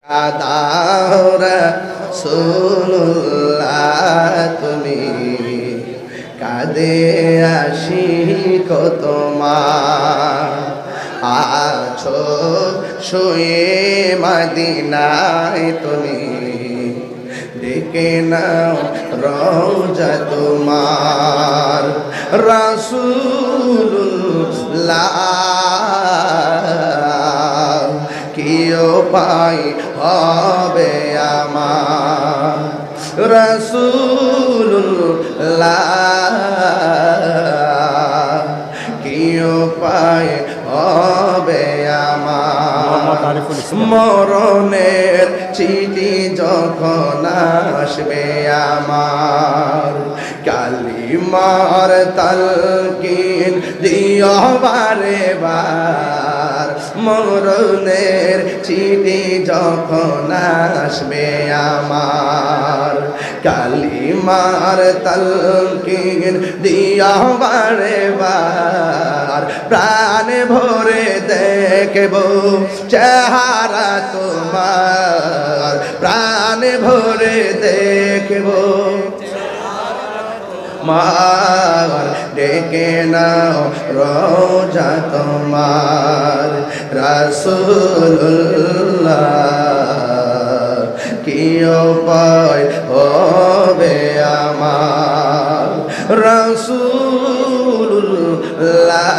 দাও রাসূলুল্লাহ তুমি কাঁদে আসি তোমার আছো শুয়ে মদিনায় তুমি ডেকে নাও রওজা তোমার রাসূলুল্লাহ কি উপায় হবে আমার রাসূলুল্লাহ কি উপায় হবে আমার মরণের চিঠি যখন আসবে আমার কালিমার তালকিন দিও বারে বার মরণের চিঠি যখন আসবে আমার কালিমার তালকিন দিও বারে বার প্রাণ ভরে দেখব চেহারা তোমার প্রাণ ভরে দেখব মার ডেকে নাও রওজা তোমার রাসূলুল্লাহ কি উপায় হবে আমার রাসূলুল্লাহ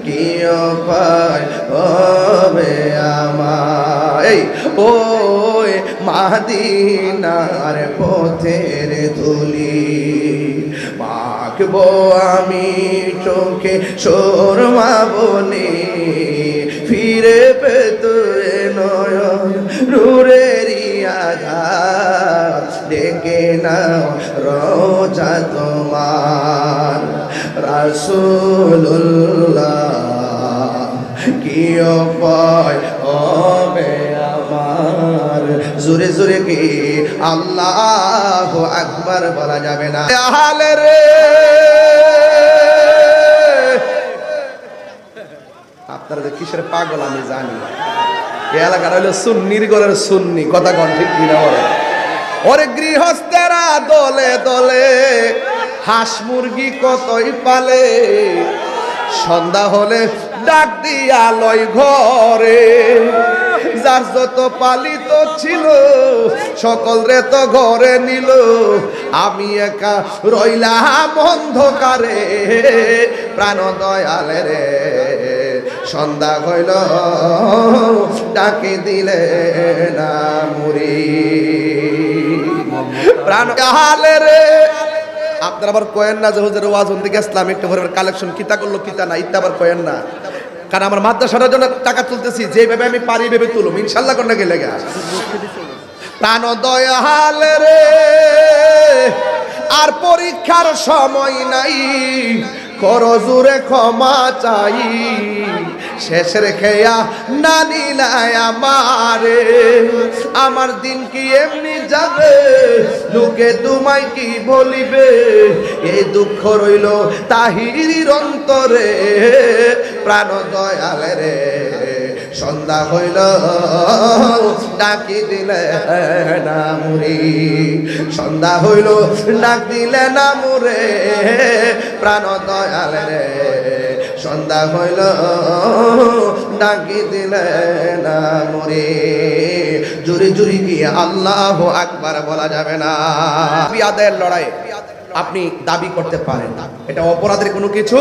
কি উপায় হবে আমার এই ওই মদিনার পথের ধুলি মাখবো আমি চোখে সুরমা বলি ফিরে পেতো নয়ন নূরেরই আধার ডেকে নাও রওজা তোমার রাসূলুল্লাহ কি উপায় হবে আমার জোরে জোরে কি আল্লাহু আকবার বলা যাবে না আহলে রে আপনারা যে কিসের পাগল আমি জানি এই এলাকার হলো সুন্নির ঘরের সুন্নি কথা কোন ঠিক কিনা বলে ওরে গৃহস্থেরা দলে দলে হাঁস মুরগি কতই পালে সন্ধ্যা হলে ডাক দিয়া লয় ঘরে যার যত পালিত ছিল সকল রে তো ঘরে নিল আমি একা রইলাম অন্ধকারে প্রাণ দয়ালে রে সন্ধ্যা হইল ডাকে দিলে না মুরি প্রাণ দয়ালে রে আপনারা আবার কয়েন না যে হুজুর ওয়াজ হন থেকে ইসলামিক টুরের কালেকশন কিতা করলো কিতা না ইত্তা আবার কয়েন না কারণ আমার মাদ্রাসার জন্য টাকা তুলতেছি যেভাবে আমি পারি ভেবে তুলুম ইনশাল্লাহ কোন গেলে প্রাণ দয়াল রে আর পরীক্ষার সময় নাই করো জোরে ক্ষমা চাই শেষের খেয়া না নিলাই আমারে আমার দিন কি এমনি যাবে লোকে তোমায় কি বলিবে এই দুঃখ রইল তাহিরির অন্তরে প্রাণ দয়াল রে সন্ধ্যা হইল ডাকি দিলে না মুরি সন্ধ্যা হইল ডাক দিলে না মুরে প্রাণ দয়াল রে সন্ধ্যা হইল ডাকি দিলে না মুরি জুরি জুরি গিয়ে আল্লাহু আকবার বলা যাবে না বিয়াদের লড়াই আপনি দাবি করতে পারেন এটা অপরাধের কোনো কিছু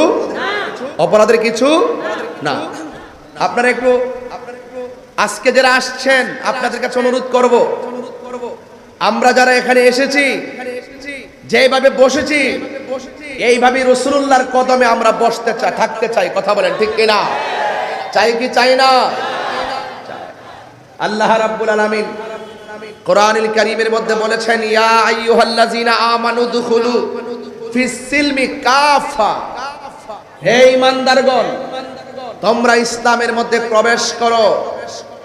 অপরাধের কিছু না আপনারা একটু আজকে যারা আসছেন আপনাদের কাছে অনুরোধ করব আমরা যারা এখানে এসেছি যেভাবে বসেছি এইভাবে রাসূলুল্লাহর কদমে আমরা বসতে চাই থাকতে চাই কথা বলেন ঠিক কিনা চাই কি চাই না আল্লাহ রাব্বুল আলামিন কোরআনুল কারীমের মধ্যে বলেছেন ইয়া আইয়ুহাল্লাযিনা আমানু দুখুলু ফিস সিলমি কাফা হে ঈমানদারগণ তোমরা ইসলামের মধ্যে প্রবেশ করো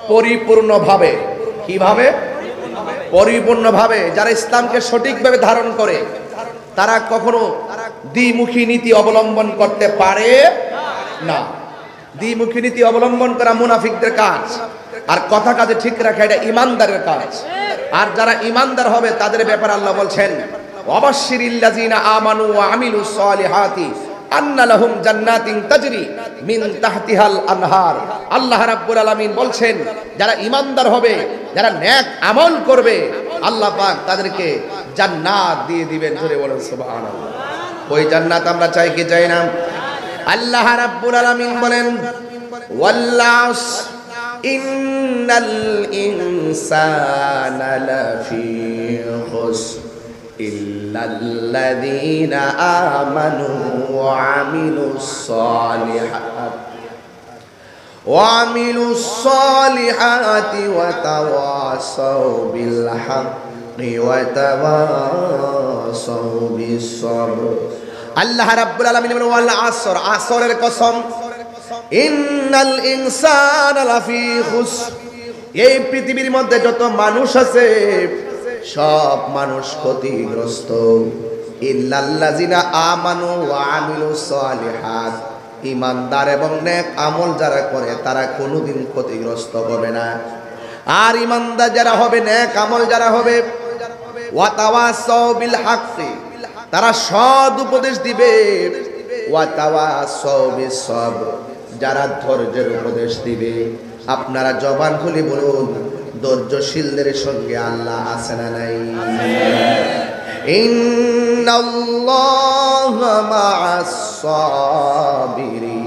পরিপূর্ণভাবে কিভাবে পরিপূর্ণভাবে যারা ইসলামকে সঠিকভাবে ধারণ করে তারা কখনো দ্বিমুখী নীতি অবলম্বন করতে পারে না। দ্বিমুখী নীতি অবলম্বন করা মুনাফিকদের কাজ, আর কথা কাজে ঠিক রাখা এটা ইমানদারের কাজ। আর যারা ইমানদার হবে তাদের ব্যাপারে আল্লাহ বলছেন, ওয়াবাশশিরিল্লাযিনা আমানু ওয়া আমিলুস সালিহাতি আন্না লাহুম জান্নাতিন তাজরি মিন তাহতিহাল আনহার। আল্লাহ রাব্বুল আলামিন বলছেন, যারা ইমানদার হবে, যারা নেক আমল করবে, আল্লাহ পাক তাদেরকে জান্নাত দিয়ে দিবেন। জোরে বলেন সুবহানাল্লাহ। ওই জান্নাত আমরা চাই কি চাই না? আল্লাহ রাব্বুল আলামিন বলেন, ওয়াল্লাস ইন্নাল ইনসানা লাফি খুসর ইল্লাল্লাযীনা আমানু ওয়া আমিলুস সালিহাতি ওয়া তাওয়াসাউ বিল হাক্কি ওয়া তাওয়াসাউ বিস সাবর। আল্লাহ রাব্বুল আলামিন বলেন, ওয়াল আসর, আসরের কসম, ইন্নাল ইনসানা লাফি খুসর, এই পৃথিবীর মধ্যে যত মানুষ আছে সব মানুষ ক্ষতিগ্রস্ত। ইল্লাল্লাযিনা আমানু ওয়া আমিলুস সালিহাত, ইমানদার এবং নেক আমল যারা করে তারা কোনোদিন ক্ষতিগ্রস্ত হবে না। আর ইমানদার যারা হবে, নেক আমল যারা হবে, ওয়া তাওয়াসাউ বিল হাক্কি, তারা সৎ উপদেশ দিবে, ওয়া তাওয়াসাউ বিস সাবর, যারা ধৈর্যের উপদেশ দিবে। আপনারা জবান খুলে বলুন, ধৈর্যশীলদের সঙ্গে আল্লাহ আছে না নাই? ইন্নাল্লাহা মা'আস সাবিরিন।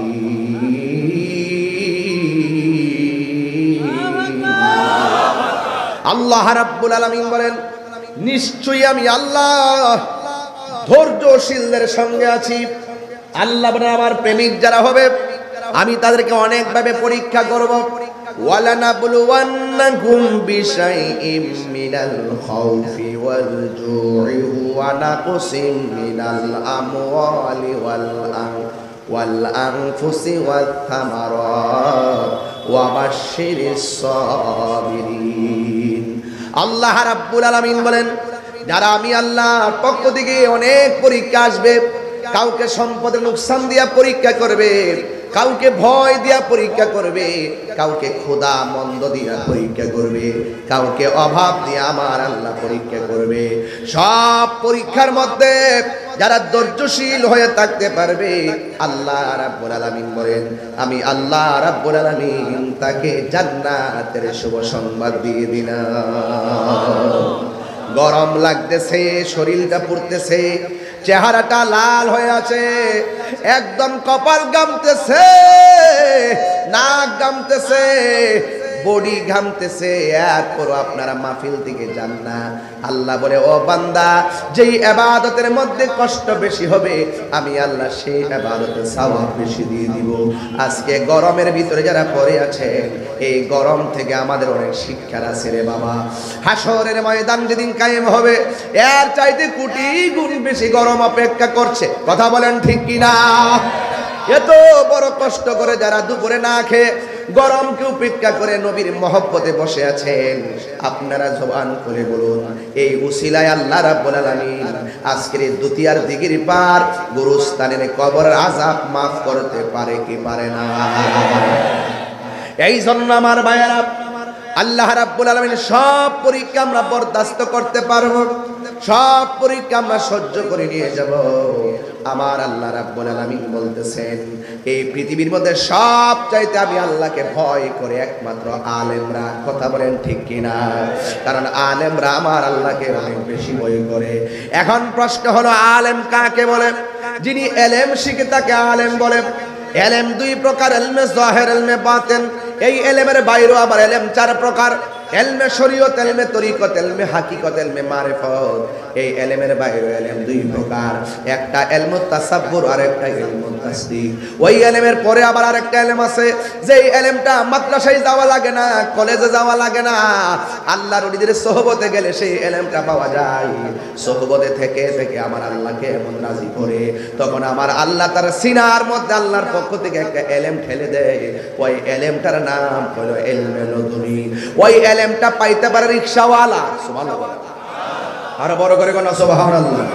আল্লাহ রাব্বুল আলামিন বলেন, নিশ্চয়ই আমি আল্লাহ ধৈর্যশীলদের সঙ্গে আছি। আল্লাহ বলেন, আমার প্রেমিক যারা হবে আমি তাদেরকে অনেকভাবে পরীক্ষা করব। ওয়ালানাবলুওয়ান্নাকুম বিশাইইম মিনাল খাউফি ওয়াল জু'i ওয়া নাকসিম মিনাল আমওয়ালি ওয়াল আনফুসি ওয়াত থামারাত ওয়া বাশশিরিস সাবিরিন। আল্লাহ রাব্বুল আলামিন বলেন, যারা আমি আল্লাহর পক্ষ থেকে অনেক পরীক্ষা আসবে, কাউকে সম্পদের লোকসান দিয়া পরীক্ষা করবে, কাউকে ভয় দিয়া পরীক্ষা করবে, কাউকে ক্ষুধা মন্দ দিয়া পরীক্ষা করবে, কাউকে অভাব দিয়া আমার আল্লাহ পরীক্ষা করবে। সব পরীক্ষার মধ্যে যারা ধৈর্যশীল হয়ে থাকতে পারবে, আল্লাহ রাব্বুল আলামিন বলেন, আমি আল্লাহ রাব্বুল আলামিন তাকে জান্নাতের শুভ সংবাদ দিয়ে দিলাম। গরম লাগতেছে, শরীরটা পুড়তেছে, চেহারাটা লাল হয়ে আছে, একদম কপাল ঘামতেছে, নাক ঘামতেছে, বডি ঘামতেছে, এরপর আপনারা মাহফিল থেকে যান না। আল্লাহ বলে, ও বান্দা, যেই ইবাদতের মধ্যে কষ্ট বেশি হবে আমি আল্লাহ সেই ইবাদতের সওয়াব বেশি দিয়ে দিব। আজকে গরমের ভিতরে যারা পড়ে আছেন, এই গরম থেকে আমাদের অনেক শিক্ষার আছে রে বাবা। হাসরের ময়দান যেদিন কায়েম হবে, এর চাইতে কোটি গুণ বেশি গরম অপেক্ষা করছে। কথা বলেন ঠিক কিনা? এত বড় কষ্ট করে যারা দুপুরে না খেয়ে গরমকে উপেক্ষা করে নবীর মহব্বতে বসে আছেন, আপনারা জবান করে বলুন, এই উসিলায় আল্লাহ রাব্বুল আলামিন আজকের দুতিয়ার দিগির পার গুরুস্থানের কবরের আযাব মাফ করতে পারে কি পারে না? এই জন্য আমার ভাইয়েরা, আল্লাহ রাব্বুল আলামিন সব পরীক্ষা আমরা বরদাস্ত করতে পারবো, সব পরীক্ষা আমরা সহ্য করে নিয়ে যাব। আমার আল্লাহ রাব্বুল আলামিন বলতেছেন, এই পৃথিবীর মধ্যে সব চাইতে আমি আল্লাহকে ভয় করে একমাত্র আলেমরা। কথা বলেন ঠিক কিনা? কারণ আলেমরা আমার আল্লাহকে অনেক বেশি ভয় করে। এখন প্রশ্ন হলো, আলেম কাকে বলে? যিনি এলেম শিখে তাকে আলেম বলে। এলেম দুই প্রকার, এলমে যাহির, এলমে বাতিন। এই এলেমের বাইরেও আবার এলেম চার প্রকার, এলমে শরীয়ত, এলমে তরিকত, এলমে হাকিকত, এলমে মারিফত। এই এলেমের বাইরে এলেম দুই প্রকার, একটা এলমুত তাসাব্বুর আর একটা এলমুত তাসদিক। ওই এলেমের পরে আবার আরেকটা এলেম আছে, যেই এলেমটা মাদ্রাসায় যাওয়া লাগে না, কলেজে যাওয়া লাগে না, আল্লাহর ওলিদের সোহবতে গেলে সেই এলেমটা পাওয়া যায়। সোহবতে থেকে থেকে আমার আল্লাহকে এমন রাজি করে, তখন আমার আল্লাহ তার সিনার মধ্যে আল্লাহর পক্ষ থেকে একটা এলেম ঠেলে দেয়। ওই এলেমটার নাম হলো ইলমে লদুনি। ওই এলেমটা পাইতে পারে রিকশাওয়ালা। সুবহানাল্লাহ। আর বড় করে কোন সুবহানাল্লাহ।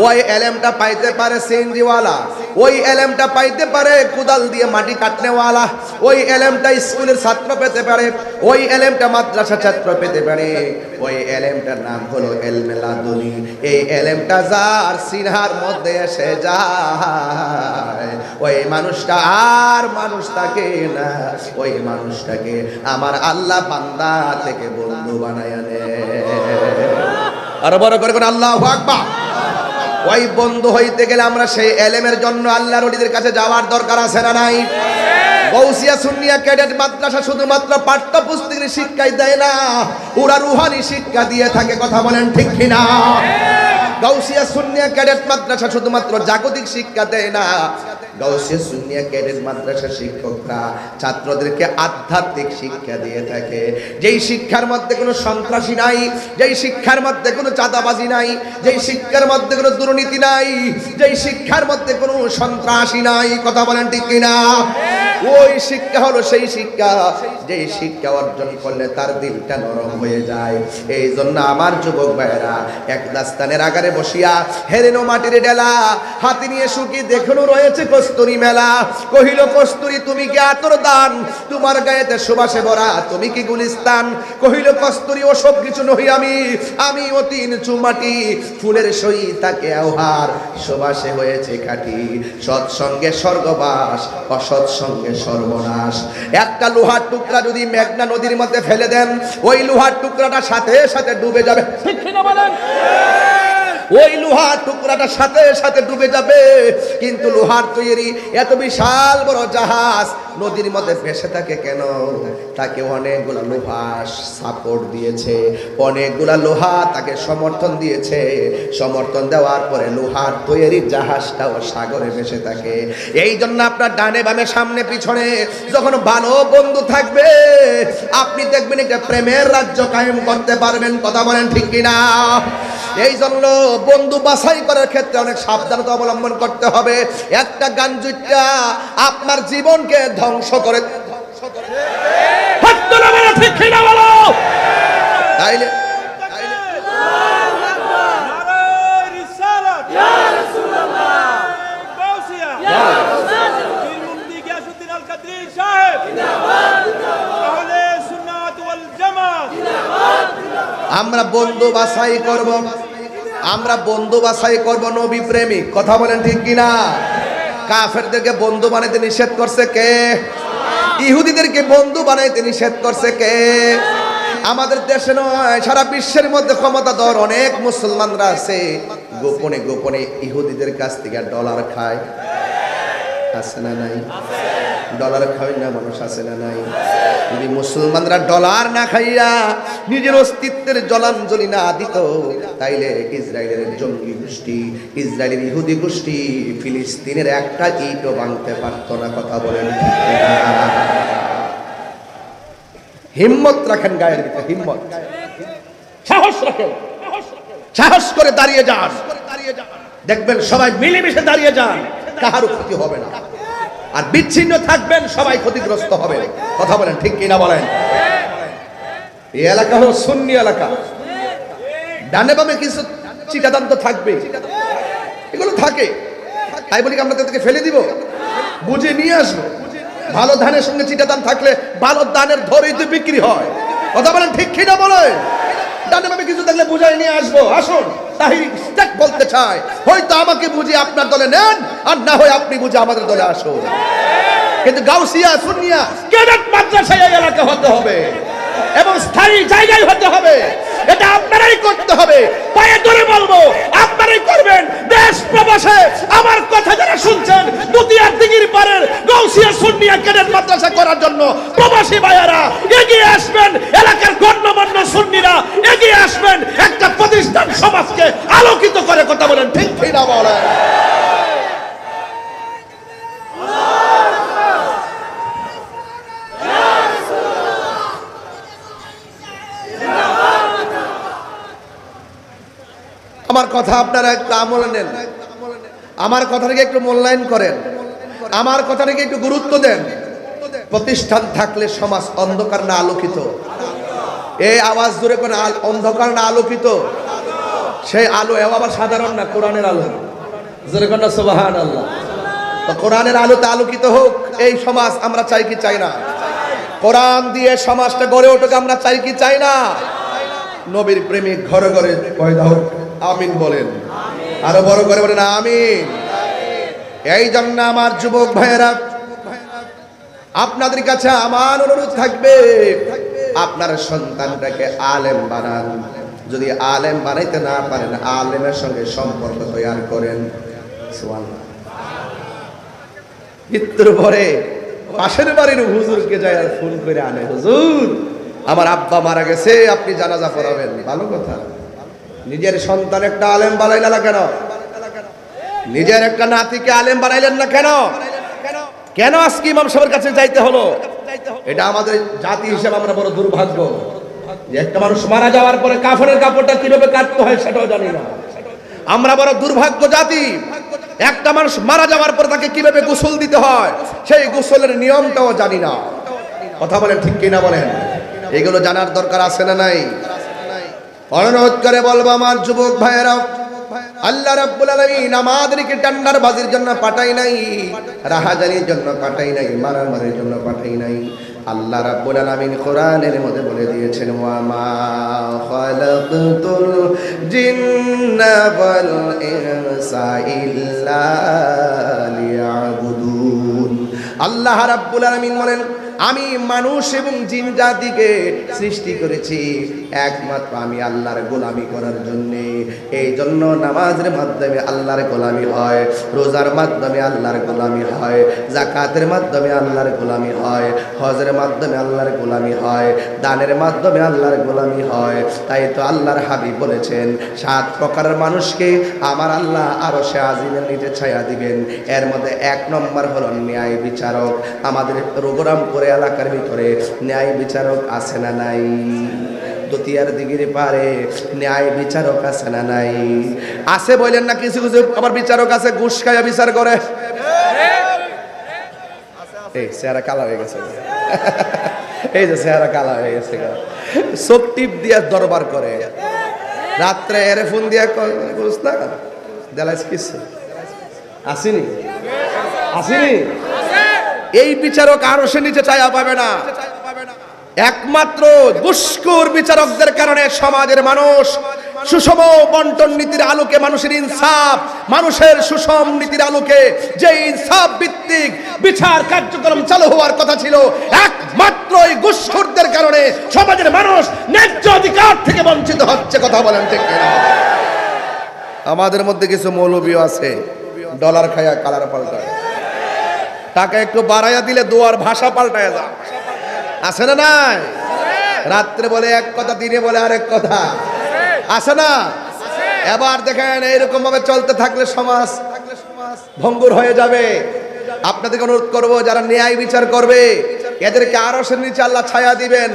ওই এলেমটা পাইতে পারে সিএনজিওয়ালা, ওই এলেমটা পাইতে পারে কোদাল দিয়ে মাটি কাটনেওয়ালা, ওই এলেমটা স্কুলের ছাত্র পেতে পারে, ওই এলেমটা মাদ্রাসা ছাত্র পেতে পারে। ওই এলেমটার নাম হলো এলমে লাদুনি। এই এলেমটা যার সিনহার মধ্যে এসে যায়, ওই মানুষটা আর মানুষ থাকে না, ওই মানুষটাকে আমার আল্লাহ বান্দা থেকে বন্ধু বানায় নেয়। আরো বড় করে কোন আল্লাহু আকবার। ওই বন্ধু হইতে গেলে আমরা সেই এলেমের জন্য আল্লাহর ওলিদের কাছে যাওয়ার দরকার আছে না নাই? গৌসিয়া সুন্নিয়া ক্যাডেট মাদ্রাসা শুধুমাত্র পাঠ্যপুস্তকের শিক্ষাই দেয় না, ওরা রুহানি শিক্ষা দিয়ে থাকে। কথা বলেন ঠিক কিনা? গৌসিয়া সুন্নিয়া ক্যাডেট মাদ্রাসা শুধুমাত্র জাগতিক শিক্ষা দেয় না, গাউসিয়া সুন্নিয়া ক্যাডেট মাদ্রাসা শিক্ষকরা ছাত্রদেরকে আধ্যাত্মিক শিক্ষা দিয়ে থাকে। যেই শিক্ষার মধ্যে কোনো সন্ত্রাসী নাই, যেই শিক্ষার মধ্যে কোনো চাঁদাবাজি নাই, যেই শিক্ষার মধ্যে কোনো দুর্নীতি নাই, যেই শিক্ষার মধ্যে কোনো সন্ত্রাসী নাই। কথা বলেন ঠিক কিনা? ওই শিক্ষা হলো সেই শিক্ষা যেই শিক্ষা অর্জন করলে তার দিলটা নরম হয়ে যায়। এই জন্য আমার যুবক ভাইয়েরা এক দাস্তানের আগারে বসিয়া হেরেনো মাটির ডেলা হাতে নিয়ে শুকি দেখুন রয়েছে কস্তুরী মেলা। কহিল কস্তুরী তুমি কি আতর দান, তোমার গায়েতে সুবাসে ভরা তুমি কি গুলিস্তান। কহিল কস্তুরী ওসব কিছু নহি আমি, আমি অতি নিচু মাটি, ফুলের সই তাকে আহার সুবাসে হয়েছে কাটি। সৎসঙ্গে স্বর্গবাস, অসৎসঙ্গে সর্বনাশ। একটা লোহার টুকরা যদি মেঘনা নদীর মধ্যে ফেলে দেন, ওই লোহার টুকরাটা সাথে সাথে ডুবে যাবে। ঠিক কি না বলেন? ওই লোহার টুকরাটা সাথে সাথে ডুবে যাবে। কিন্তু লোহার তৈরি এত বিশাল বড় জাহাজ নদীর মধ্যে ভেসে থাকে কেন? তাকে অনেকগুলা লোহা সাপোর্ট দিয়েছে, অনেকগুলা লোহা তাকে সমর্থন দিয়েছে। সমর্থন দেওয়ার পরে লোহার তৈরি জাহাজটাও সাগরে ভেসে থাকে। এই জন্য আপনার ডানে বামে সামনে পিছনে যখন ভালো বন্ধু থাকবে, আপনি দেখবেন একটা প্রেমের রাজ্য কায়েম করতে পারবেন। কথা বলেন ঠিক কিনা? এই জন্য বন্ধু বাছাই করার ক্ষেত্রে অনেক সাবধানতা অবলম্বন করতে হবে। একটা গাঞ্জুটা আপনার জীবনকে ধ্বংস করে। তাইলে আমরা বন্ধু বাছাই করব, আমরা বন্ধু বাছাই করব নবী প্রেমিক। কথা বলেন ঠিক কিনা? কাফেরদেরকে বন্ধু বানাইতে নিষেধ করছে কে? ইহুদিদেরকে বন্ধু বানাইতে নিষেধ করছে কে? আমাদের দেশে নয়, সারা বিশ্বের মধ্যে ক্ষমতাধর অনেক মুসলমানরা আছে, গোপনে গোপনে ইহুদিদের কাছ থেকে ডলার খায়। আছে না নাই? ডলার খায় না মানুষ, আছে না নাই? যদি মুসলমানরা ডলার না খাইয়া নিজের অস্তিত্বের জলাঞ্জলি না দিত, তাইলে ইসরায়েলের জঙ্গি গোষ্ঠী, ইসরায়েলের ইহুদি গোষ্ঠী ফিলিস্তিনের একটা ইটও ভাঙতে পারত না। কথা বলেন ঠিক না? হিম্মত রাখেন, গায়ের ভিতরে হিম্মত, সাহস রাখেন, সাহস করে দাঁড়িয়ে যান। দেখবেন সবাই মিলেমিশে দাঁড়িয়ে যান, কাহারও ক্ষতি হবে না। আর বিচ্ছিন্ন থাকবেন, সবাই ক্ষতিগ্রস্ত হবে। কথা বলেন ঠিক কিনা বলেন? এই এলাকা হলো সুন্নি এলাকা। ডানে বামে কিছু চিটাদান তো থাকবে, এগুলো থাকে। তাই বলি আমরা তাদেরকে ফেলে দিব? বুঝে নিয়ে আসবো। ভালো ধানের সঙ্গে চিটাদান থাকলে ভালো ধানের ধরেই তো বিক্রি হয়। কথা বলেন ঠিক কিনা বলেন? ডানে বামে কিছু থাকলে বুঝাই নিয়ে আসবো। আসুন, তাহিরি বলতে চাই, হয়তো আমাকে বুঝে আপনার দলে নেন, আর না হয় আপনি বুঝে আমাদের দলে আসুন। কিন্তু গাউসিয়া সুন্নিয়া ক্যাডেট মাদ্রাসায় এলাকা হতে হবে এবং স্থায়ী জায়গায় হতে হবে। এটা আপনারাই করতে হবে। পায়ে ধরে বলবো, আপনারাই করবেন। দেশ প্রবাসে আমার কথা যারা শুনছেন, দুতিয়ার দিঘির পারের গাউসিয়া সুন্নিয়া ক্যাডেট মাদ্রাসা করার জন্য প্রবাসী ভাইয়ারা এগিয়ে আসবেন। এলাকার গণ্যমান্য সুন্নিরা এগিয়ে আসবেন। একটা প্রতিষ্ঠান সমাজকে আলোকিত করে। কথা বলেন ঠিক কিনা বলেন? আমার কথা আপনারা একটু আমলে নেন, আমার কথাটাকে একটু মূল্যায়ন করেন, আমার কথাটাকে একটু গুরুত্ব দেন। প্রতিষ্ঠান থাকলে সমাজ অন্ধকার না আলোকিত? এই আওয়াজ জোরে করে, অন্ধকার না আলোকিত? সেই আলো এও আবার সাধারণ না, কোরআনের আলো। যেরকম না সুবহানাল্লাহ। তো কোরআনের আলোতে আলোকিত হোক এই সমাজ, আমরা চাই কি চাই না? কোরআন দিয়ে সমাজটা গড়ে উঠুক, আমরা চাই কি চাই না? নবীর প্রেমিক ঘরে ঘরে পয়দা হোক, আমিন বলেন। আরো বড় করে বলেন আমিন। এই জন্য আমার যুবক ভাইয়েরা, আপনাদের কাছে আমার অনুরোধ থাকবে, আপনার সন্তানটাকে আলেম বানান। যদি আলেম বানাইতে না পারেন, আলেমের সঙ্গে সম্পর্ক তৈরি করেন। সুবহানাল্লাহ। মৃত্যুর পরে পাশের বাড়ির হুজুরকে যায় আর ফোন করে আনে, হুজুর আমার আব্বা মারা গেছে, আপনি জানাজা পড়াবেন। ভালো কথা। নিজের সন্তান একটা আলেম বানাইলেন না কেন? নিজের একটা নাতিকে আলেম বানাইলেন না কেন? কেন আজকে ইমাম সাহেবের কাছে যাইতে হলো? এটা আমাদের জাতি হিসেবে আমরা বড় দুর্ভাগ্য যে একটা মানুষ মারা যাওয়ার পরে কাফনের কাপড়টা কিভাবে কাটতে হয় সেটাও জানি না। আমরা বড় দুর্ভাগ্য জাতি। একটা মানুষ মারা যাওয়ার পর তাকে কিভাবে গোসল দিতে হয় সেই গোসলের নিয়মটাও জানি না। কথা বলেন ঠিক কিনা বলেন? এগুলো জানার দরকার আছে না নাই? অনুরোধ করে বলবো আমার যুবক ভাইয়েরা, আল্লাহ রাব্বুল আলামিন আমাদেরকে ঠান্ডার বাজির জন্য পাঠাই নাই, রাহাজানির জন্য পাঠাই নাই, মারামারির জন্য পাঠাই নাই। আল্লাহ রাব্বুল আলামিন কোরআনের মধ্যে বলে দিয়েছেন, ওয়া মা খালাকতুল জিন্না ওয়াল ইনসা ইল্লা লিয়াবুদুন। আল্লাহ রাব্বুল আলামিন বলেন, আমি মানুষ এবং জিন জাতিকে সৃষ্টি করেছি একমাত্র আমি আল্লাহর গোলামি করার জন্য। এই জন্য নামাজের মাধ্যমে আল্লাহর গোলামি হয়, রোজার মাধ্যমে আল্লাহর গোলামি হয়, যাকাতের মাধ্যমে আল্লাহর গোলামি হয়, হজের মাধ্যমে আল্লাহর গোলামি হয়, দানের মাধ্যমে আল্লাহর গোলামি হয়। তাই তো আল্লাহর হাবিব বলেছেন, 7 প্রকারের মানুষকে আমার আল্লাহ আরশে আজিমের নিচে ছায়া দিবেন। এর মধ্যে 1 নম্বর হলো ন্যায় বিচারক। আমাদের প্রোগ্রামপুরে এলাকার ভিতরে ন্যায় বিচারক আছে না নাই? দতিয়ার দিগির পারে ন্যায় বিচারক আছে না নাই? আছে বলেন না? কিছু কিছু আবার বিচারক আছে ঘুষ খাইয়া বিচার করে। এই চেহারা কালা হয়ে গেছে, এই যে চেহারা কালা হয়ে গেছে, চোখ টিপ দিয়া দরবার করে, রাত্রে এরে ফোন দিয়া ঘুষ না দেলাইস কিছু আসেনি, আসেনি। এই বিচারক আরশের নিচে ছায়া পাবে না। একমাত্র ঘুষখোর বিচারকদের কারণে সমাজের মানুষ সুষম বন্টন নীতির আলোকে, মানুষের ইনসাফ, মানুষের সুষম নীতির আলোকে যে ইনসাফ ভিত্তিক বিচার কার্যক্রম চালু হওয়ার কথা ছিল, একমাত্র এই ঘুষখোরদের কারণে সমাজের মানুষ ন্যায্য অধিকার থেকে বঞ্চিত হচ্ছে। কথা বলেন ঠিক কিনা? আমাদের মধ্যে কিছু মৌলবী আছে ডলার খায়া কালার পাল্টায়, টাকা একটু বাড়াইয়া দিলে দোয়ার ভাষা পাল্টায় যা, আছে না নাই? রাত্রে বলে এক কথা, দিনে বলে আরেক কথা, আছে না? এবার দেখেন এইরকম ভাবে চলতে থাকলে সমাজ ভঙ্গুর হয়ে যাবে। আপনাদেরকে অনুরোধ করবো, যারা ন্যায় বিচার করবে এদেরকে আরশের নিচে আল্লাহ ছায়া দিবেন।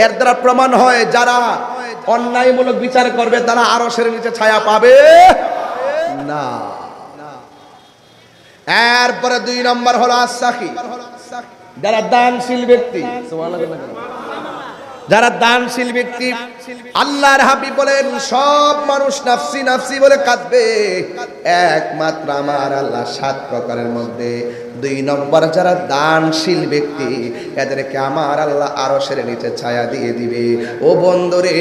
এর দ্বারা প্রমাণ হয় যারা অন্যায়মূলক বিচার করবে তারা আরশের নিচে ছায়া পাবে না। এরপরে 2 নম্বর হলো আসাখী, যারা দানশীল ব্যক্তি। যারা দানশীল ব্যক্তি, আল্লাহর হাবিব বলেন সব মানুষ নাফসি নাফসি বলে কাঁদবে, একমাত্র আমার আল্লাহ 7 প্রকারের মধ্যে 2 নম্বর যারা দানশীল ব্যক্তি এদেরকে আমার আল্লাহ আরশের নিচে ছায়া দিয়ে দিবে। ও বন্ধুরে,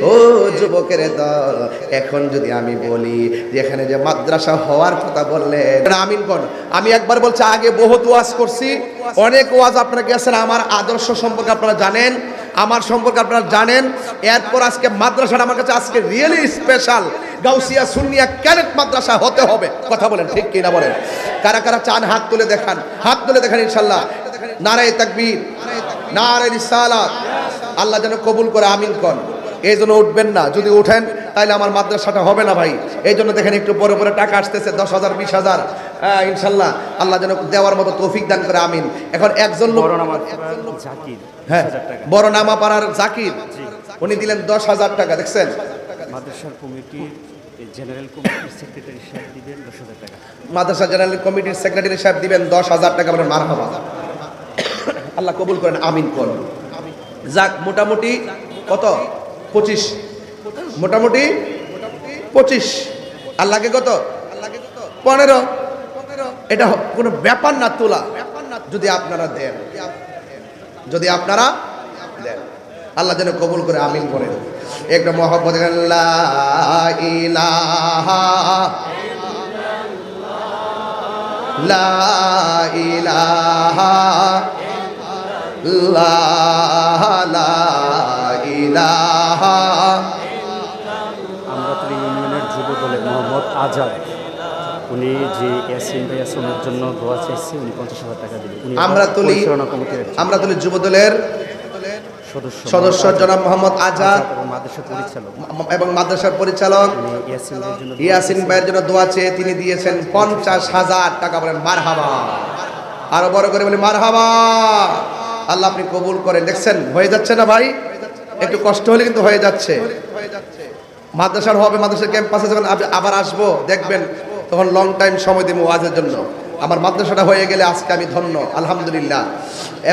ও যুবকের দল, এখন যদি আমি বলি যেখানে যে মাদ্রাসা হওয়ার কথা বললেন, আমিন কোন? আমি একবার বলছি, আগে বহুত ওয়াজ করছি, অনেক ওয়াজ আপনারা গেছেন, আমার আদর্শ সম্পর্কে আপনারা জানেন, আমার সম্পর্কে আপনারা জানেন। এরপর আজকে মাদ্রাসাটা আমার কাছে আজকে really special. Gausia Sunnia cadet Madrasa হতে হবে। কথা বলেন ঠিক কিনা বলেন? কারা কারা চান হাত তুলে দেখান, হাত তুলে দেখান ইনশাআল্লাহ। নারায়ে তাকবীর, নারায়ে রিসালাত। আল্লাহ যেন কবুল করে, আমিন কোন। এই জন্য উঠবেন না, যদি উঠেন তাহলে আমার মাদ্রাসাটা হবে না ভাই। এই জন্য দেখেন একটু পরে পরে টাকা আসতেছে, 10,000 20,000, ইনশাল্লাহ আল্লাহ যেন দেওয়ার মতো তৌফিক দান করে, আমিন। এখন একজন লোক, হ্যাঁ বড় নামা পাড়ার জাকির, উনি দিলেন 10,000 টাকা। দেখছেন মাদ্রাসার কমিটির জেনারেল কমিটির সেক্রেটারি সাহেব দিবেন 10,000 টাকা, মাদ্রাসা জেনারেল কমিটির সেক্রেটারি সাহেব দিবেন 10,000 টাকা। বলেন মারহাবা, আল্লাহ কবুল করেন, আমিন কোন। যাক, মোটামুটি কত 25 মোটামুটি 25। আর লাগে কত? 15। এটা কোনো ব্যাপার না তোলা, যদি আপনারা দেন, যদি আপনারা দেন। আল্লাহ যেন কবুল করে, আমিন বলেন। একটা মহব্বত লা ইলাহা লা ইলাহা লা ইলাহা। আমরাতলী ইউনিয়নের যুব দলের মোহাম্মদ আজাদ, উনি যে ইয়াসিন ভাই আসনের জন্য দোয়া চাইছে, উনি 50,000 টাকা দিলেন। উনি পরিচালনা কমিটির আমরাতলী যুব দলের সদস্য জনাব মোহাম্মদ আজাদ এবং মাদ্রাসার পরিচালক ইয়াসিন ভাইয়ের জন্য দোয়া চেয়ে তিনি দিয়েছেন 50,000 টাকা। বলেন মারহাবা, আরো বড় করে বলি মারহাবা। আল্লাহ আপনি কবুল করেন। দেখছেন হয়ে যাচ্ছে না ভাই? একটু কষ্ট হলে কিন্তু হয়ে যাচ্ছে। মাদ্রাসার হবে, মাদ্রাসার ক্যাম্পাসে যখন আবার আসবো দেখবেন, তখন লং টাইম সময় দেবো ওয়াজের জন্য। আমার মাদ্রাসাটা হয়ে গেলে আজকে আমি ধন্য, আলহামদুলিল্লাহ।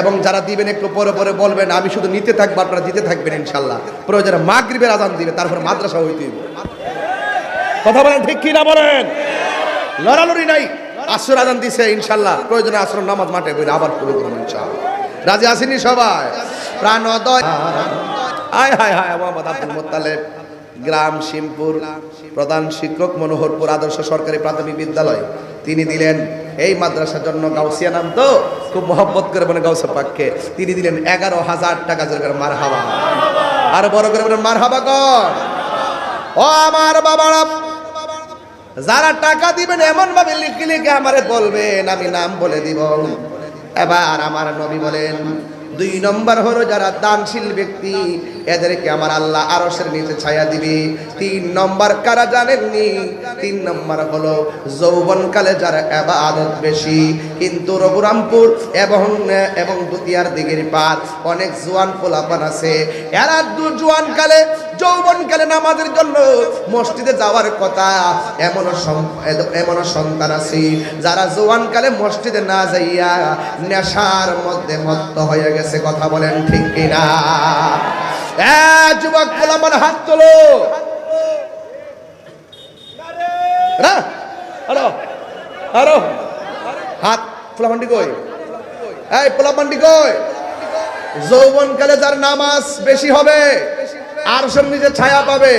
এবং যারা দিবেন একটু পরে পরে বলবেন, আমি শুধু নিতে থাকবো, আপনারা দিতে থাকবেন ইনশাল্লাহ। প্রয়োজনে মাগরিবের আজান দিবে, তারপরে মাদ্রাসা হইতে হইব। কথা বলেন ঠিক কি না বলেন? লড়ালড়ি নাই। আসর আজান দিছে ইনশাল্লাহ, প্রয়োজনে আসর নামাজ মাঠে বইলে আবার শুরু করুন ইনশাল্লাহ। রাজি আসেনি সবাই? প্রাণোদয় আয় হায় হায় মোহাম্মদ আব্দুল মোত্তালেব, গ্রাম শিমপুর, প্রধান শিক্ষক, মনোহরপুর আদর্শ সরকারি প্রাথমিক বিদ্যালয়। তিনি দিলেন এই মাদ্রাসার জন্য, গাউসিয়া নাম তো খুব মহব্বত করে বলে গাউসা পাককে, তিনি দিলেন 11,000 টাকা। জোরে মারহাবা, আরো বড় করে বলেন মারহাবা কর। ও আমার বাবারা, যারা টাকা দিবেন এমন ভাবে লিখে লিখে আমারে বলবেন, আমি নাম বলে দিব। এবার আমার নবী বলেন, 2 নম্বর হলো যারা দানশীল ব্যক্তি, এদেরকে আমার আল্লাহ আরশের নিচে ছায়া দিবে। 3 নম্বর কারা জানেননি? 3 নম্বর হলো যৌবনকালে যারা ইবাদত বেশি, কিন্তু রঘুরামপুর এবং দুতিয়ার দিকের পার অনেক জোয়ান পোলাপান আছে, এরা জোয়ানকালে যৌবনকালে নামাজের জন্য মসজিদে যাওয়ার কথা, এমনও সন্তান আছে যারা জোয়ানকালে মসজিদে না যাইয়া নেশার মধ্যে মত্ত হয়ে গেছে। কথা বলেন ঠিক কিনা? যুবক পোলাপান হাত তোলো। আরো হাত। পোলাপান্ডি কই? এই পোলাপান্ডি কই? যৌবনকালে যার নামাজ বেশি হবে আরশের নিচে ছায়া পাবে।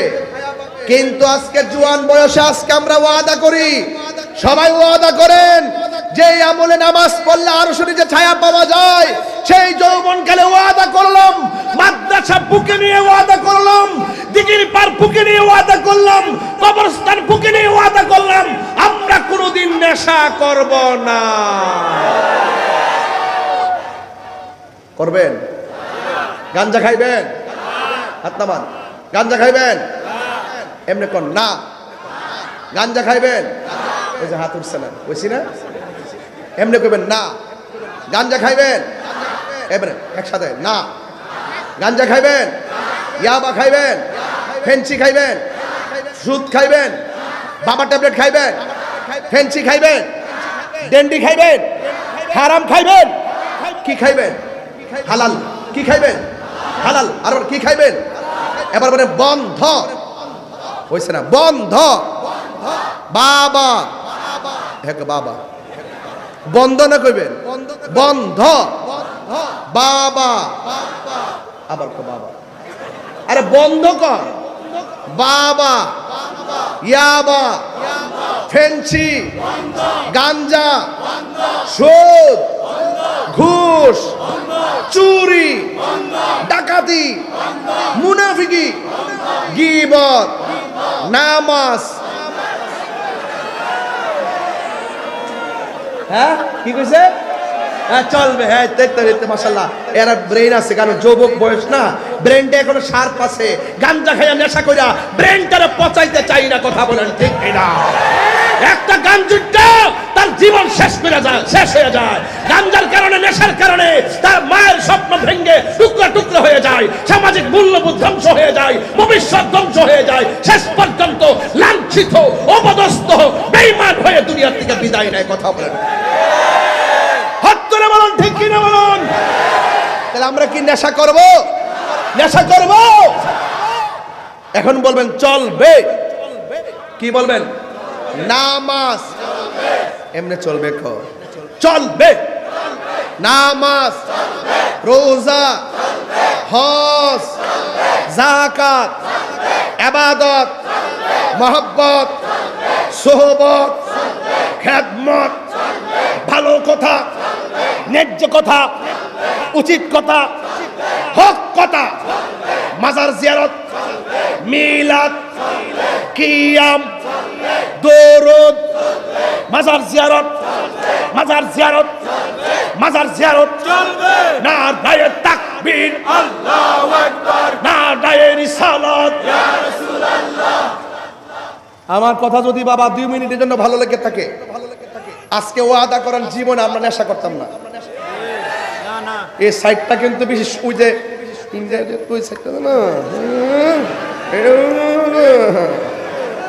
কিন্তু আজকে জোয়ান বয়সে আজকে আমরা ওয়াদা করি, সবাই ওয়াদা করেন, যে আমলে নামাজ পড়লে আরশের নিচে ছায়া পাওয়া যায়, সেই যৌবনকালে ওয়াদা করলাম, মাদ্রাসা বুকে নিয়ে ওয়াদা করলাম, দিঘির পার বুকে নিয়ে ওয়াদা করলাম, কবরস্থান বুকে নিয়ে ওয়াদা করলাম, আমরা কোনোদিন নেশা করব না। করবেন? গাঞ্জা খাইবেন? হাত নামান। গাঞ্জা খাইবেন? এমনি কোন না। গাঞ্জা খাইবেন? ওই যে হাত উঠছে না, বুঝছি না, এমনি করবেন না। গাঞ্জা খাইবেন? এবারে একসাথে না। গাঞ্জা খাইবেন? ইয়াবা খাইবেন? ফেন্সি খাইবেন? সুদ খাইবেন? বাবা ট্যাবলেট খাইবেন? ফেন্সি খাইবেন? ডেন্ডি খাইবেন? হারাম খাইবেন? কি খাইবেন? হালাল। কি খাইবেন? হালাল। আর কি খাইবেন? এবার মানে বন্ধ হইছে না, বন্ধ। বাবা বাবা বন্ধ না কইবেন? বন্ধ। বাবা আবার বাবা, আরে বন্ধ কর। বাবা, ইয়াবা, ফেন্সি, গাঞ্জা, সুদ, ঘুষ, চুরি, ডাকাতি, মুনাফিকি, গীবত, নামাজ। হ্যাঁ কি কইছে? হ্যাঁ চলবে। হ্যাঁ দেখতে মাশাআল্লাহ, এরা ব্রেন আছে, কারণ যুবক বয়স না, ব্রেনটা এখনো শার্প আছে। গাঞ্জা খাইয়া নেশা কইরা ব্রেনটারে পচাইতে চাই না। কথা বলেন ঠিক কিনা? একটা গাঞ্জুটা তার জীবন শেষ হয়ে যায়। গাঞ্জার কারণে, নেশার কারণে তার মায়ের স্বপ্ন ভেঙে টুকরা টুকরা হয়ে যায়, সামাজিক মূল্যবোধ ধ্বংস হয়ে যায়, ভবিষ্যৎ ধ্বংস হয়ে যায়, শেষ পর্যন্ত লাঞ্ছিত, অপদস্থ, বেঈমান হয়ে দুনিয়া থেকে বিদায় নেয়। কথা বলেন হাত তুলে বলুন ঠিক কিনা বলুন? তাহলে আমরা কি নেশা করব? নেশা করব? এখন বলবেন চলবে, কি বলবেন? নামাজ এমনি চলবে, চলবে নামাজ, রোজা, হজ, যাকাত, ইবাদত, মহব্বত, সোহবত, খেদমত, ভালো কথা, ন্যায্য কথা, উচিত কথা, হক কথা, মাজার জিয়ারত, মিলাদ, কিয়াম, দরুদ, মাজার জিয়ারত, মাজার জিয়ারত, মাজার জিয়ারত চলবে। নারায়ে তাকবীর, আল্লাহু আকবার, নারায়ে রিসালাত, ইয়া রাসূলুল্লাহ। আমার কথা যদি বাবা 2 মিনিটের জন্য ভালো লেগে থাকে, আজকে ওয়াদা করেন জীবনে আমরা নেশা করতাম না। এই সাইডটা কিন্তু বেশি ওই যে ইন্ডিয়ার ওই সাইডটা না,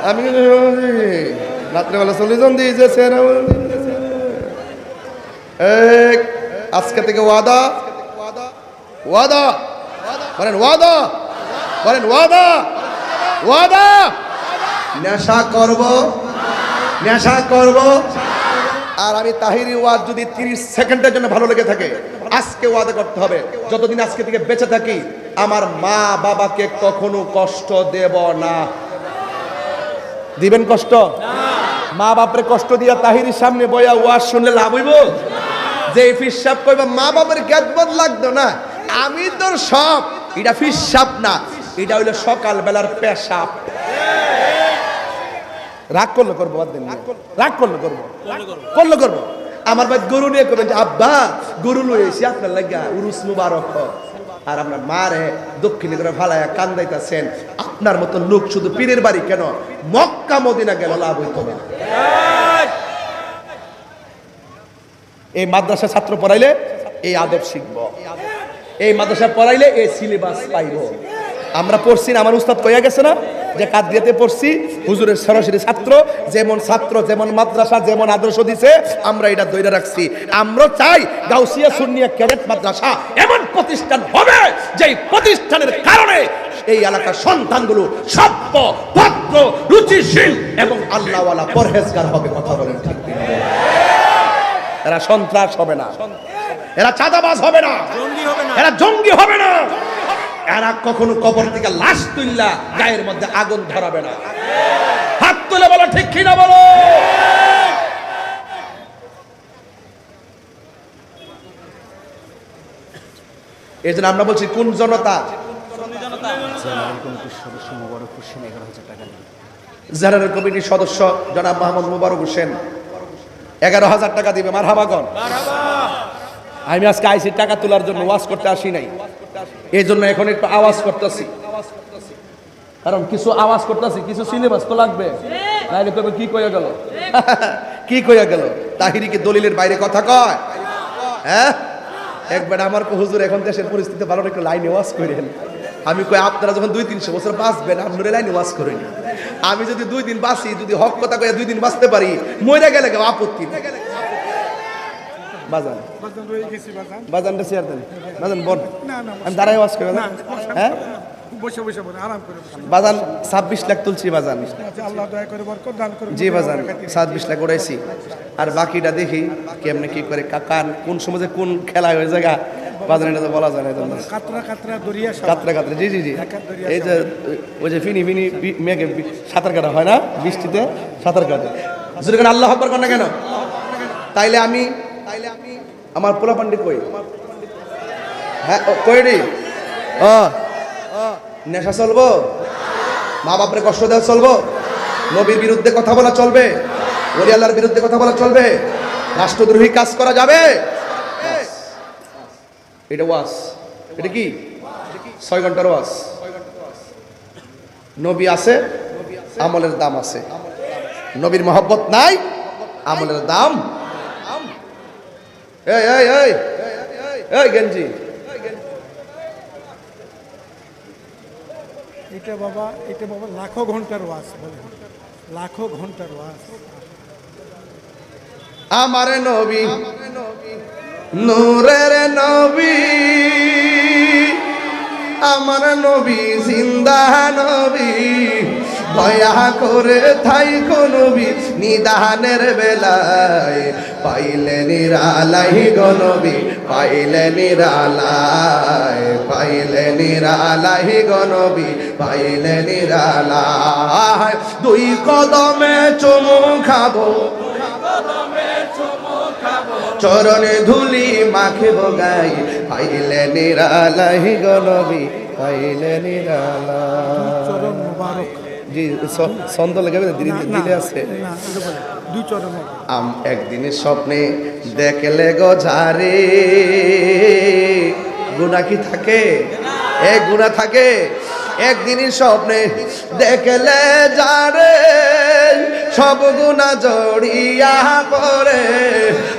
আমি কিন্তু রাত্রেবেলা চলে যান দিয়েছে। আজকে থেকে ওয়াদা, ওয়াদা বলেন, ওয়াদা বলেন, ওয়াদা, ওয়াদা। নেশা করব, নেশা করব। আর আমি তাহিরি ওয়াজ যদি 30 সেকেন্ডের জন্য ভালো লেগে থাকে, আজকে ওয়াদা করতে হবে যতদিন আজকে থেকে বেঁচে থাকি আমার মা বাবাকে কখনো কষ্ট দেব না। দিবেন কষ্ট? মা বাপরে কষ্ট দিয়া তাহিরির সামনে বইয়া ওয়াজ শুনলে লাভ হইব? যে ফিসাব কইবা মা বাবার খেদমত লাগতো না, আমি তোর সব, এটা ফিসাব না, এটা হইলো সকাল বেলার পেশাব। রাগ করলে করবো, রাগ করলে করবো, করলে করবো। আমার ভাই গরু নিয়ে করবেন যে আব্বা গরু লইছি আপনার লাগিয়া উরুস মুবারক হোক, আর আপনার মারে দক্ষিণে করে ফালাইয়া কান্দাইতেছেন। আপনার মতো লোক শুধু পীরের বাড়ি কেন, মক্কা মদিনা গেল লাভ হইতো না। এই মাদ্রাসা ছাত্র পড়াইলে এই আদব শিখব, এই মাদ্রাসা পড়াইলে এই সিলেবাস পাইব। আমরা পড়ছি না, আমার উস্তাদ কইয়া গেছে না যে কাদরিয়াতে পড়ছি, হুজুরের সরাসরি ছাত্র, যেমন মাদ্রাসা যেমন আদর্শ দিছে আমরা এটা ধরে রাখছি। আমরা চাই গাউসিয়া সুন্নিয়া ক্যাডেট মাদ্রাসা এমন প্রতিষ্ঠান হবে যেই প্রতিষ্ঠানের কারণে এই এলাকার সন্তানগুলো সভ্য, ভদ্র, রুচিশীল এবং আল্লাহওয়ালা পরহেজগার হবে। কথা বলেন ঠিক কিনা? এরা সন্ত্রাস হবে না, এরা চাঁদাবাজ হবে না, এরা জঙ্গি হবে না, এরা কখনো কবর থেকে লাশ তুললা গায়ের মধ্যে আগুন ধরাবে না। হাত তুলে বলো ঠিক কিনা বলো। এই জন্য আমরা বলছি কোন জনতা? জেনারেল কমিটির সদস্য জনাব মোহাম্মদ মুবারক হোসেন 11,000 টাকা দিবে। মারহাবাগন। আমি আজকে আইসি টাকা তোলার জন্য, ওয়াজ করতে আসি নাই। এই জন্য এখন একটু আওয়াজ করতেছি, কারণ কিছু আওয়াজ করতেছি, কিছু সিলেবাস তো লাগবে, নাইলে কবে কি কইয়া গেল, কি কইয়া গেল। তাহিরি কি দলিলের বাইরে কথা কয়? হ্যাঁ, একবার আমার হুজুর এখন দেশের পরিস্থিতি ভালো, একটু লাইনে ওয়াজ করেন। আমি কই আপনারা যখন 200-300 বছর বাঁচবেন আপনারা লাইনে ওয়াজ করেন। আমি যদি 2 দিন বাঁচি, যদি হক কথা কইয়া 2 দিন বাঁচতে পারি, মরে গেলে কেউ আপত্তি নেই। বাজান বাজান শেয়ার দেন, বাজান বল, আমি দাঁড়াই ওয়াজ করে। হ্যাঁ বাজান 26 লাখ তুলছি বাজান। জি বাজান 26 লাখ উড়াইছি, আর বাকিটা দেখি কেমনে কি করে, কাকান কোন সময় যে কোন খেলা হয়ে জায়গা বাজান এটা তো বলা যায় না। কাতরা কাতরা, জি জি জি, এই যে ওই যে ফিনি ফিনি মেঘে সাঁতার কাটা হয় না, বৃষ্টিতে সাঁতার কাটে। যদি কেন আল্লাহ আকবার কর না কেন? তাইলে আমি আমার পোলা পান্ডি কই? হ্যাঁ কই রে? নেশা চলবো? মা বাপরে কষ্ট দেওয়া চলবো? নবীর বিরুদ্ধে কথা বলা চলবে? ওলি আল্লাহর বিরুদ্ধে কথা বলা চলবে? রাষ্ট্রদ্রোহী কাজ করা যাবে? এটা ওয়াজ, এটা কি 6 ঘন্টার ওয়াজ। নবী আছে, আমলের দাম আছে। নবীর মহব্বত নাই, আমলের দাম। এই এই এই এই গেঞ্জি, এটা বাবা লাখো ঘন্টার ওয়াজ, বলে লাখো ঘন্টার ওয়াজ। আমার নবী নূরের নবী, আমার নবী জিন্দা নবী দয়া করে থাইকো নবী নিদানের বেলায় পাইলে নিরালাই গো নবী পাইলে নিরালাই পাইলে নিরালাই গো নবী পাইলে নিরালাই দুই কদমে চুমু খাবো চরণে ধুলি মাখিব গাই পাইলে নিরালাই গো নবী পাইলে নিরালাই চরণ মুবারক জি ছন্দ লেগে দিলে আছে না এটা বলে দুই চরণ মুবারক। একদিনের স্বপ্নে দেখলে গো ঝারে গুণা কি থাকে এক গুণা থাকে একদিনের স্বপ্নে দেখলে যারে সব গুণা জড়িয়া পড়ে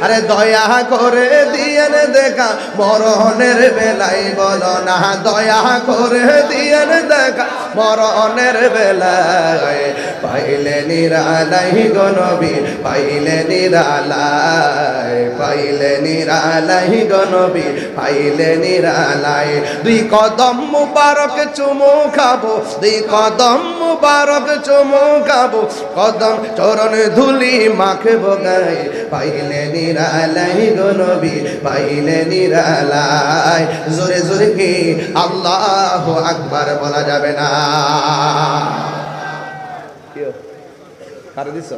আরে দয়া করে দিয়েন দেখা মরণের বেলায় বলো না দয়া করে দিয়েন দেখা মরণের বেলায় পাইলে নিরালাই গো নবী পাইলে নিরালাই পাইলে নিরালাই গো নবী পাইলে নিরালাই দুই কদম মুবারক চুমু খাবো দুই কদম মুবারক চুমু খাবো কদম চরণ ধুলি মাখবো গাই পাইলে নিরালাই গো নবী পাইলে নিরালাই জোরে জোরে কি আল্লাহু আকবার বলা যাবে না কারে দিছ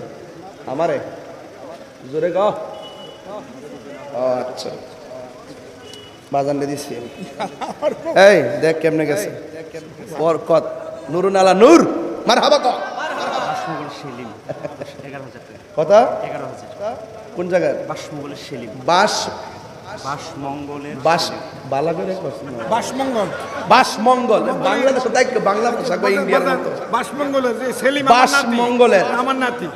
আমারে জোরে গো আচ্ছা বাজান দিছি এই দেখ কেমনে গেছে বরকত নুরুন আলা নূর মারহাবা ক বাসমগল সেলিম 11,000 টাকা কত 11,000 কোন জায়গায় বাসমগলের সেলিম বাসমঙ্গলের বালা করে বাসমঙ্গল বাসমঙ্গল বাংলাদেশ বাংলা ভাষা ইন্ডিয়ার মতো বাসমঙ্গলের যে সেলিম বাসমঙ্গলের আমার নাতি